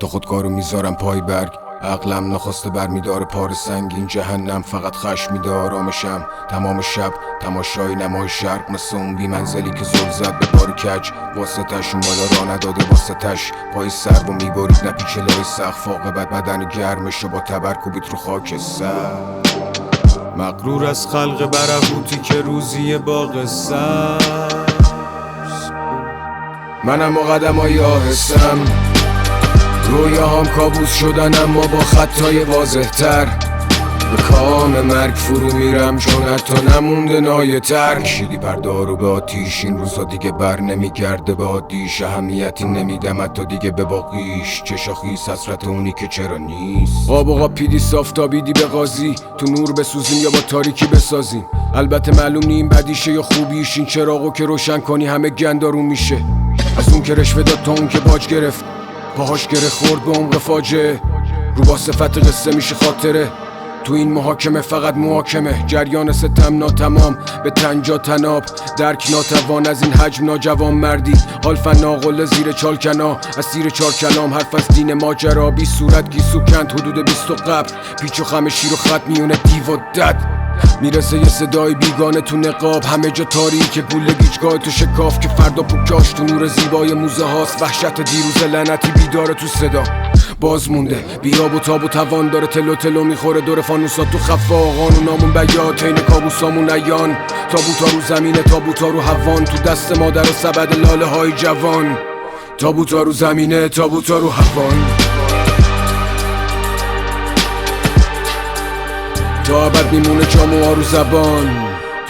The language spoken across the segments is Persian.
تا خودکارو میذارم پای برگ. عقلم نخواسته برمیداره پار سنگین جهنم، فقط خشم میده آرامشم. تمام شب تماشای نمای شرق، مثل اون بی منزلی که زل زد به بار کج. واسطش اون بالا را نداده واسطش، پای سر و میبارید نپیچه لای سقف. عاقبت بدن گرمشو با تبر کوبید رو خاک سر. مغرور از خلق برهوتی که روزی باغ سبز. منم و قدمای آهستم، رویاهام کابوس شدن اما با خطای واضح تر. به کام مرگ فرو میرم چون حتی نمونده نایه تر. کشیدی پرده رو به آتیش، این روزا دیگه بر نمیگرده به عادیش. اهمیتی نمیدم حتی دیگه به باقیش، چشا خیس حسرت اونی که چرا نیست. قاب و قاپیدی صافتابیدی به قاضی، تو نور بسوزیم یا با تاریکی بسازیم. البته معلوم نیم بدیشه یا خوبیش، این چراغو که روشن کنی همه گندارون میشه. از اون که رشوه داد تا اون که باج گرفت، پاهاش گره خورد به عمق فاجعه. رو با صفت قصه میشه خاطره، تو این محاکمه فقط محاکمه. جریان ستم ناتمام به تنجا تناب، درک ناتوان از این حجم ناجوان مردی. حال فناقل زیر چالکنا، از زیر چار کلام حرف از دین ماجرا. بی صورت گیسو کند حدود 20 قبر، پیچ و خم شیر و خط میونه دیو و دد. میرسه یه صدای بیگانه تو نقاب، همه جا تاریکه گوله گیجگاه تو شکاف. که فردا پوکاش تو نور زیبای موزه هاست، وحشت دیروز لعنتی بیداره تو صدا. باز مونده بیاب و تاب و توان داره، تلو تلو میخوره دور فانوسات تو خفا. قانونامون بیات عین کابوسامون عیان، تابوتا رو زمینه تابوتا رو هوان. تو دست مادر و سبد لاله های جوان، تابوتا رو زمینه تابوتا رو هوان. تا ابد میمونه جاموها رو زبان،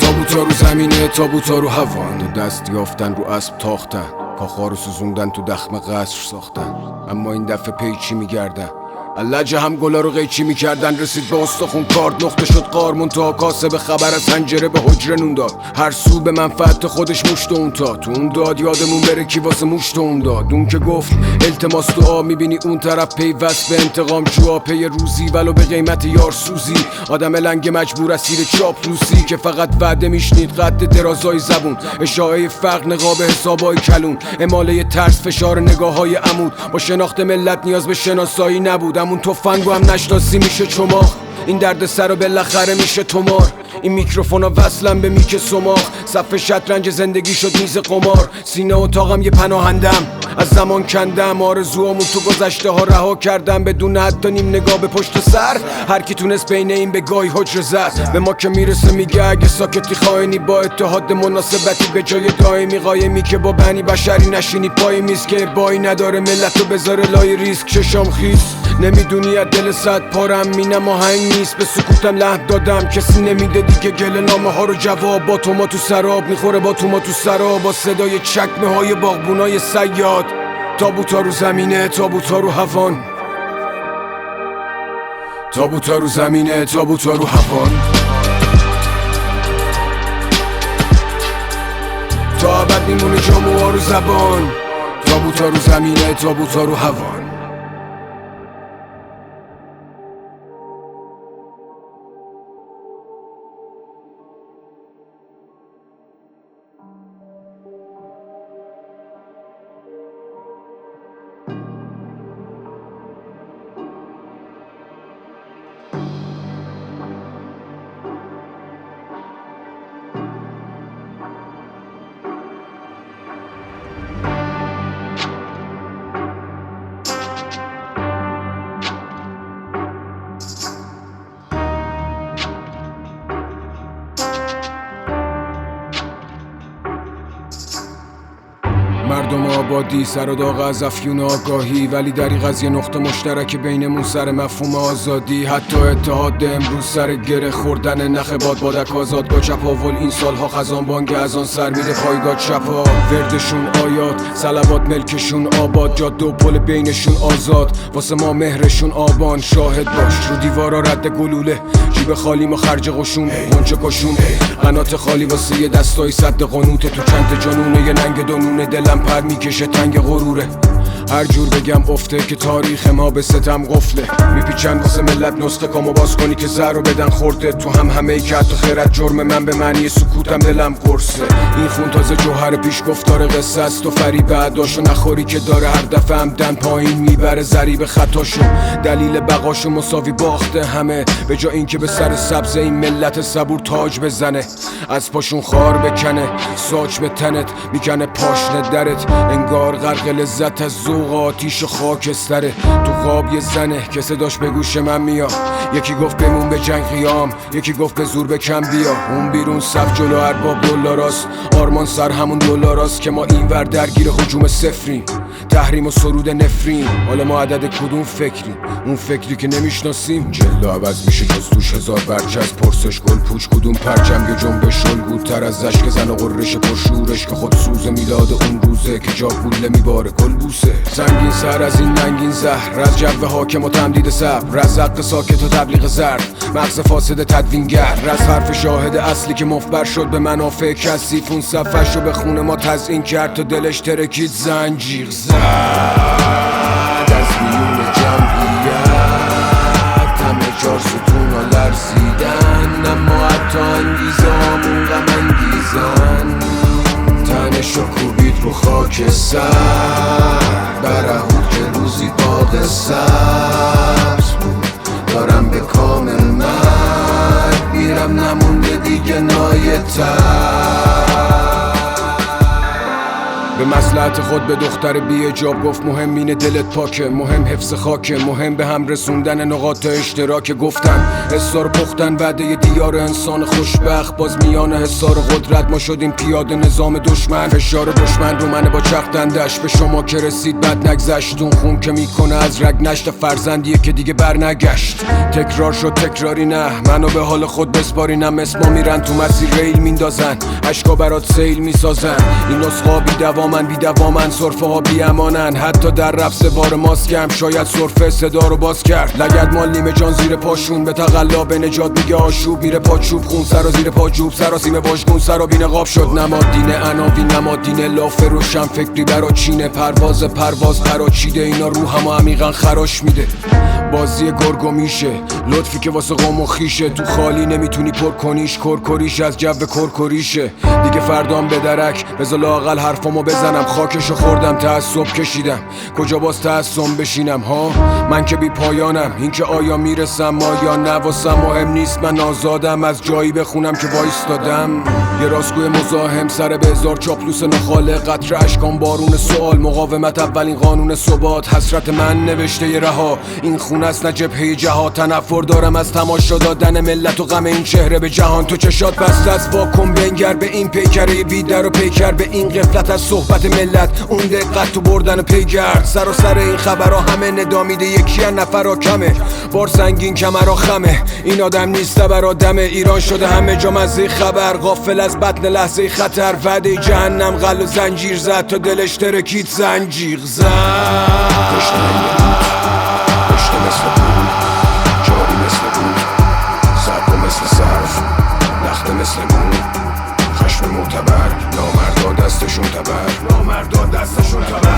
تابوتا رو زمینه تابوتا رو هوان. دست یافتن رو اسب تاختن، کاخا رو سوزوندن تو دخم قصر ساختن. اما این دفعه پیچی میگردن، اللجه هم گلا رو قیچی میکردن. رسید به استخون کارد، نقطه شد قار. منتها کاسه به خبر از حنجره به حجره نون داد. هر سو به منفعت خودش مشت اون تا تو اون داد. یادمون بره کی واسه مشت اون داد. اون که گفت التماس دعا، میبینی اون طرف پیوست به انتقام جوا. پی روزی ولو به قیمت یار سوزی. آدم لنگ مجبور اسیر چاپلوسی، که فقط وعده میشنید قد درازای زبون. اشاعه فقر نقاب حسابای کلون، اماله ترس فشار نگاههای عمود. با شناخت ملت نیاز به شناسایی نبود، همون تفنگو هم نشناسی میشه چماخ. این درد سر و بالاخره میشه تمار. این میکروفونا وصلم به میک سماخ، صف شطرنج زندگی شد میز قمار. سینه اتاقم یه پناهندم، از زمان کندم آرزوامون تو گذشته ها رها کردم. بدون حتی نیم نگاه به پشت سر، هر کی تونست بین این به گاهی حجر زد. به ما که میرسه میگه اگه ساکتی خائنی، با اتحاد مناسبتی به جای دائمی. قایمی که با بنی بشری نشینی پای میز، که بایی نداره ملت رو بذاره لای ریسک. چشام خیس نمیدونی از دل صد پارم، مینم آهنگ نیست به سکوتم لحن دادم. کسی نمیده دیگه گله نامه ها رو جواب. با تو ما تو سراب میخوره با تو ما تو سراب. با صدای چکمه های باغبونای صیاد، تابوتا رو زمینه تابوتا رو هوان. تابوتا رو زمینه تابوتا رو هوان. تا ابد میمونه جاموها رو زبان، تابوتا رو زمینه تابوتا رو هوان. مردم آبادی سر و داغ از افیون آگاهی، ولی دریغ از یه نقطه مشترک بینمون سر مفهوم آزادی. حتی اتحاد امروز سر گره خوردن نخ بادک آزادگاه چپاول. این سالها خزان بانگ از آن سر میره پایگاه چپا. وردشون آیات صلوات ملکشون آباد، جاده و پل بینشون آزاد. واسه ما مهرشون آبان، شاهد باش رو دیوارا رد گلوله. جیب خالی ما خرج قشون غنچه کشون، قنات خالی واسه یه دستای صد قنوته. تو چند جانونه یه ننگ دونونه، دلم پر میکشه تنگ غروره. هر جور بگم افته که تاریخ ما به ستم قفله. میپیچن واسه ملت نسخه کامو باز کنی که زر رو بدن خورده. تو همه ای که حتی خیرت جرم من به معنی سکوتم دلم قرصه. این خون تازه جوهر پیش گفتار قصه است و فریب بعداشو نخوری که داره هر دفعه همدن پایین میبره ضریب خطاشو. دلیل بقاشو مساوی باخته همه، به جا این که به سر سبز این ملت صبور تاج بزنه. از پاشون خار بکنه ساج به تنت میکنه پاشنه درت. انگار غرق لذت از ذوق آتیش و خاکستره. تو خواب یه زنه که صداش به گوش من میاد. یکی گفت بمون به جنگ قیام، یکی گفت به زور بکن بیا. اون بیرون صف جلو ارباب دولاراست، آرمان سر همون دولاراست که ما اینور درگیر هجوم صفریم. تحریم و سرود نفرین، حالا ما عدد کدوم فکریم؟ اون فکری که نمیشناسیم. جلو عوض میشه جز توش هزار برچز. پرسش گل پوچ کدوم پرچم یه جنبش الگوتر از اشک زن و قررش پرشورش که خود سوز میلاد اون روزه که جا گوله میباره کل بوسه. سنگین سر از این ننگین زهر، از جو حاکم و تمدید صبر، از حق ساکت و تبلیغ زرد، مغز فاسد تدوینگر، از حرف شاهد اصلی که مفبر شد به منافع کثیف. اون صفحش رو به خون ما تزیین کرد تا دلش ترکید زنجیر زد از بیون جمعیت. همه چار ستون ها لرزیدن، اما حتی انگیزه همون غم انگیزن. تنش رو کوبید رو خاک سر برهود که روزی باغ سبز بود. دارم به کامل مرگ میرم، نمونده دیگه نایتر. به مصلحت خود به دختر بی حجاب گفت مهم اینه دلت پاکه، مهم حفظ خاکه، مهم به هم رسوندن نقاط اشتراک. گفتن حسار پختن وعده دیار انسان خوشبخت، باز میان حسار قدرت ما شدیم پیاده نظام دشمن. فشار دشمن رو منه با چختندش، به شما که رسید بد نگذشت. اون خون که میکنه از رگ نشت فرزندیه که دیگه برنگشت. تکرار شد تکراری نه، منو به حال خود بسپارینم. اسما میرن تو مسیر ریل میندازن، اشکا برات سیل میسازن. این نسخا بی دوامن صرفه ها بی امانن. حتی در رفت بار ماسکم شاید صرفه صدا رو باز کرد. لگد مال نیمه جان زیر پاشون، به تقلا به نجات میگه آشوب. میره پاچوب خون سر و زیر پاجوب، سراسیمه واژگون سرا بی نقاب شد. نماد دین عناوین، نماد دین لاف روشن فکری برا چینه. پرواز پراچیده، اینا روحمو عمیقا خراش میده. بازی گرگو میشه لطفی که واسه قوم و خیشه. تو خالی نمیتونی پر کنیش، کرکریش از جو کرکریشه. دیگه فردام به درک بذار لااقل حرفامو بزنم. خاکشو خوردم تعصب کشیدم، کجا باز تعصب بشینم ها؟ من که بی پایانم، این که آیا میرسم آیا نه واسم مهم نیست. من آزادم از جایی بخونم که وایستادم. یه راستگوی مزاحم سر به هزار چاپلوس نخاله. قطره اشکان بارون سوال، مقاومت اولین قانون ثبات. حسرت من نوشته ی رها، این خون است نه جبهه جهاد. تنفر دارم از تماشا دادن ملت و غم این چهره به جهان. تو چشات بسته از واکن بنگر به این پیکره بیدر و پیکر به این غفلت از صحبت ملت. اون دقت تو بردن پیگرد، سر و سر این خبرها همه ندامیده. یکی از نفرها کمه، بار سنگین کمرها خمه. این آدم نیست تبر آدمه، ایران شده همه جا مزه خبر. غافل از بطن لحظه خطر، وعده جهنم غل و زنجیر زد تا دلش ترکید زنجیر زد. پشت مثل بود، جاری مثل بود، سرکو مثل صرف، لخته مثل بود. خشم معتبر، نامردا دستشون تبر، نامردا دستشون تبر.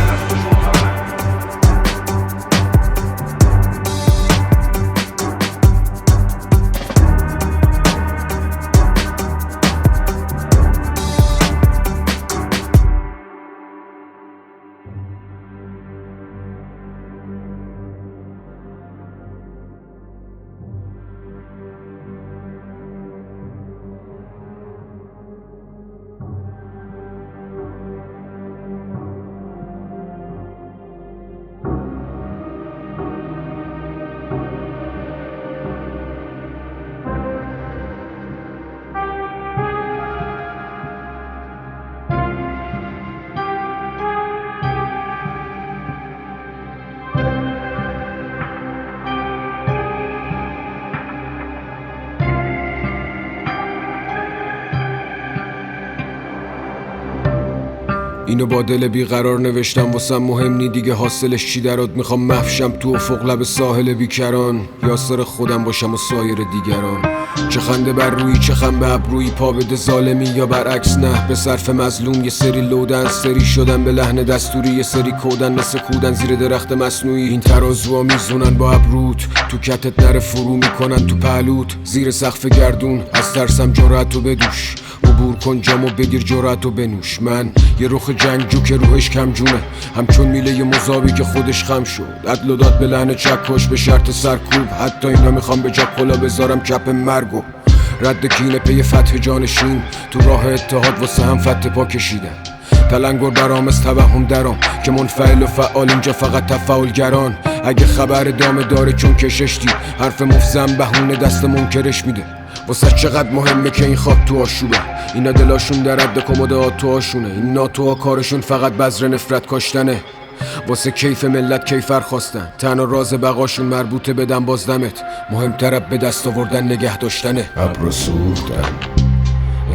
اینو با دل بیقرار نوشتم واسم مهم نی دیگه حاصلش چی درات. میخوام محشم تو افق لب ساحل بیکران، یاسر خودم باشم و سایر دیگران. چه خنده بر روی چه خم به ابروی، پا بده ظالمی یا برعکس نه به صرف مظلوم. یه سری لودن سری شدن به لحن دستوری، یه سری کودن مثل کودن زیر درخت مصنوعی. این ترازوها میزونن با ابروت، تو کتت نره فرو میکنن تو پهلوت. زیر سقف گردون از ترسم جرأتو بدوش، عبور کن جامو بگیر جرأتو بنوش. من یه رخ جنگجو که روحش کم جونه، همچون میله یه مذابی که خودش خم شد. عدل و داد به لحن چکش به شرط سرکوب، حتی اینا میخوام به جا کلا بذارم کپ مرگو. رد کینه پی فتح جانشین، تو راه اتحاد واسه هم فتح پا کشیدن. تلنگر برام از توهم درام که منفعل و فعال، اینجا فقط تفاعلگران. اگه خبر دامه داره چون کشش دید، حرف مفزم بهونه دست منکرش میده. واسه چقدر مهمه که این خاک تو آشوبه، اینا دلاشون در رد کمدات تو آشونه. این ناتوها کارشون فقط بذر نفرت کاشتنه، واسه کیف ملت کیفر خواستن. تنها راز بقاشون مربوطه بدن بازدمت، مهمتر به دست آوردن نگه داشتنه. ابرو سوختم،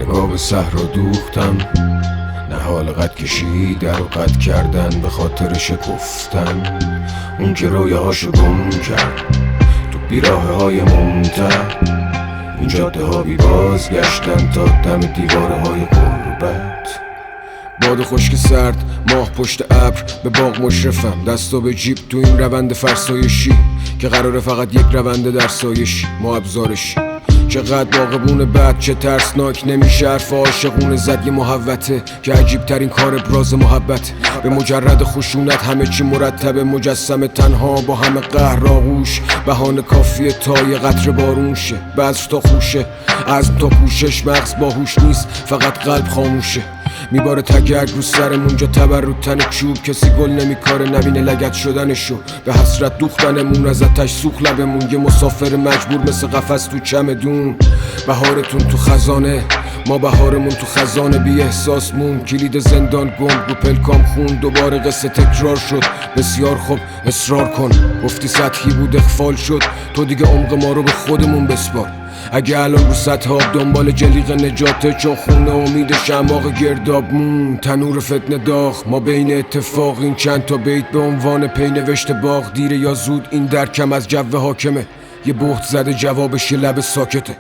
نگاه به صحرا دوختم، نهال قد کشیدن و قد کردن به خاطر شکفتن. اون که رویاهاشو گم کرد تو بیراه های ممتد، این جاده ها بی بازگشتن تا دم دیواره های غربت. باد خشک سرد، ماه پشت ابر، به باغ مشرفم دستا به جیب تو این روند فرسایشی که قراره فقط یک رونده در سایشی ما ابزارشی. چقدر باغبون بد چه ترسناک، نمیشه حرف عاشقونه زد. یه محوته که عجیب ترین کار ابراز محبت، به مجرد خشونت همه چی مرتبه. مجسم تنها با همه قهر آغوش، بهانه کافیه تا یه قطره بارون شه. بذر تا خوشه، عزم تا کوشش، مغز باهوش نیست فقط قلب خاموشه. میباره تگرگ رو سرمون جا تبر رو تن چوب، کسی گل نمیکاره نبینه لگد شدنشو. به حسرت دوختنمون از آتش سوخت لبمون، یه مسافر مجبور مثل قفس تو چمدون. بهارتون تو خزانه، ما بهارمون تو خزانه. بی احساسمون کلید زندان گم رو پلکام خون. دوباره قصه تکرار شد، بسیار خوب اصرار کن. گفتی سطحی بود اخفال شد، تو دیگه عمق ما رو به خودمون بسپار. اگه الان رو سطح آب دنبال جلیق نجاته، چون خونه امید شماغ گرداب مون. تنور فتنه داغ ما بین اتفاق، این چند تا بیت به عنوان پی نوشته باغ. دیره یا زود این درکم از جو حاکمه، یه بهت زده جوابش یه لب ساکته.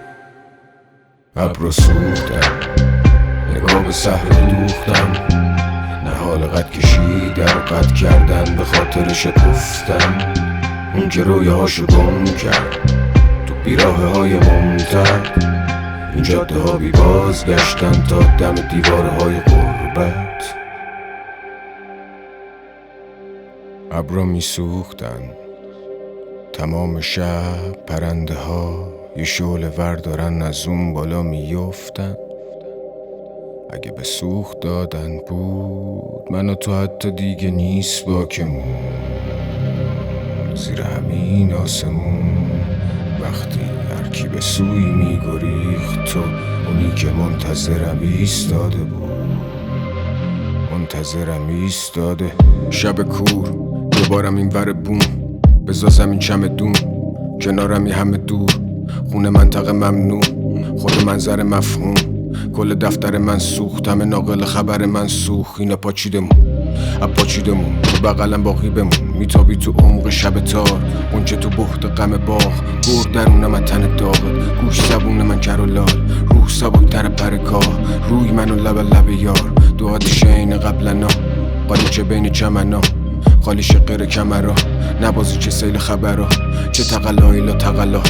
ابرو سوختم، نگاه به صحرا دوختم، نهال قد کشیدن و قد کردن به خاطر شکفتن. اون که رویاهاشو گم کرد تو بیراه های ممتد، این جاده ها بی بازگشتن تا دم دیواره های غربت. ابرا میسوختن تمام شب، پرنده ها یه شعله ور دارن از اون بالا میفتن. اگه به سوخت دادن بود من و تو حتی دیگه نیست باکمون. زیر همین آسمون وقتی هرکی به سوی میگریخت، تو اونی که منتظرم ایستاده بود، منتظرم ایستاده. شب کور دوبارم این ور بوم، بزازم این چمدون کنارم یه همه دور. خونه منطقه ممنوع، خود منظر مفهوم. کل دفتر من سوخت، همه ناقل خبر من سوخت. اینا پاچیدمون پاچیدمون، بغلم باقی بمون. میتابی تو عمق شب تار، اونچه تو بحت غم باغ. برد درونم از تن داغت، گوش زبون من کر و لال. روح سبکتر پرکاه، روی من و لب یار. دو آتیش عین قبلنا، قالیچه بین چمنا. خالی شقیر کمرا، نبازی چه سیل خبرا. چه تقلایی لا تقلا،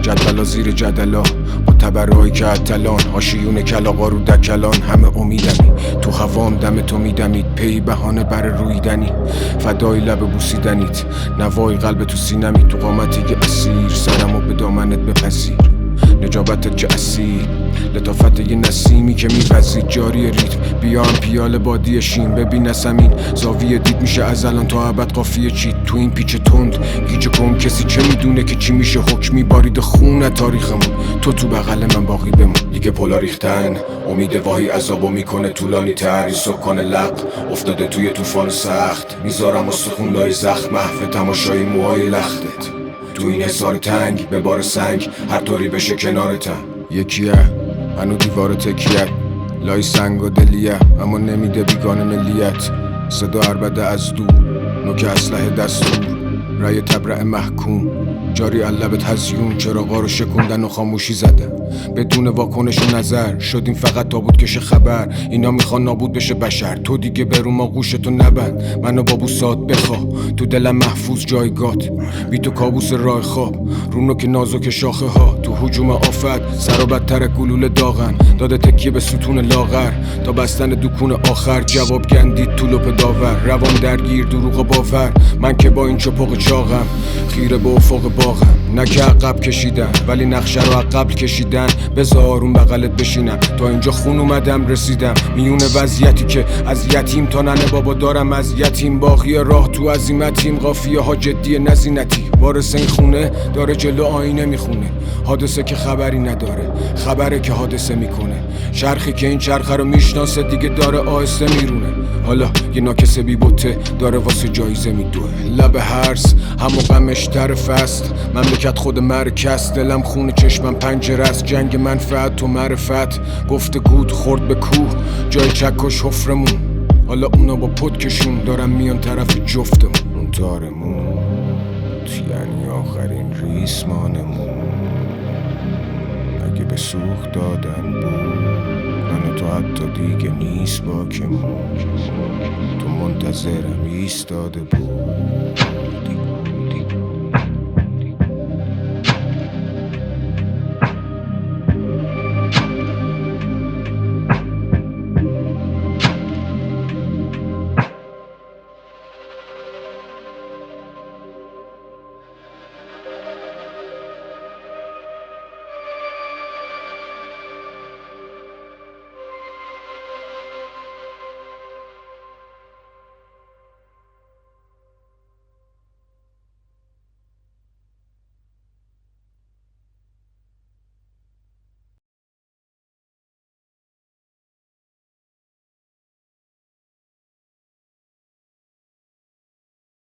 جدولا زیر جدلا. با تبرهایی که اتلان، آشیون کلاغا رو دکلان. همه امیدمی تو هوام دم تو میدمید، پی بهانه بر رویدنی. فدای لب بوسیدنیت، نوای قلب تو سینمی. تو قامتی که اسیر، سرمو به دامنت بپذیر. نجابتت که اسیر، لطافت یه نسیمی که میپذید. جاری ریتم بیام پیاله بادی شیم. ببین زمین زاویه دید میشه از الان تا ابد قافیه چید. تو این پیچ تند گیج کن، کسی چه میدونه که چی میشه. حکمی بارید خون تاریخمون، تو بغل من باقی بمون. دیگه پولا ریختن، امید واهی عذابو میکنه طولانی تر. این سکان لق افتاده توی طوفان سخت، میذارم استخونلای زخم. محو تماشای موهای لختت تو این حصار تنگ، به بار سنگ هر طوری بشه کنارتم. یکیه هنو دیوار تکیت، لای سنگ و دلیه اما نمیده بیگانه ملیت. صدا عربده از دور، نوک اسلحه دستور، رای تبرع محکوم جاری لب هزیون. چراغا رو شکوندن و خاموشی زدن بدون واکنش و نظر. شدیم فقط تابوت کش خبر. اینا میخوان نابود بشه بشر. تو دیگه برو ما گوشتو نبند. منو با بوسات بخوا تو دلم محفوظ جایگات. بی تو کابوس راه خواب رونو که نازک شاخه ها. تو هجوم آفت سر و بدتر گلوله داغن. داده تکیه به ستون لاغر تا بستن دکون آخر. جواب گندید تو لپ داور. روان درگیر دروغ و باور. من که با این چپق چاقم خیره به افق باغم. نه که عقب کشیدم ولی نقشه رو عقب کشیدن. بذار اون بغلت بشینم تا اینجا خون اومدم رسیدم. میون وضعیتی که از یتیم تا ننه بابا دارم از یتیم. باقی راه تو عزیمتیم قافیه ها جدی نزینتی. وارث این خونه داره جلو آینه میخونه. حادثه که خبری نداره خبره که حادثه میکنه. چرخی که این چرخه رو میشناسه دیگه داره آهسته میرونه. حالا یه ناکسه بی بوته داره واسه جایزه میدوه. لب هرس همو غمش در فست. مملکت خود مرکز. دلم خونه چشمم پنجره است. جنگ منفعت و معرفت. گفته گود خورد به کوه جای چکش حفرمون. حالا اونا با پدکشون دارن میان طرف جفتمون. اون تارمون یعنی آخرین ریسمانمون. اگه به سوخت دادن بود من و تو حتی دیگه نیست باکمون. تو منتظرم ایستاده بود.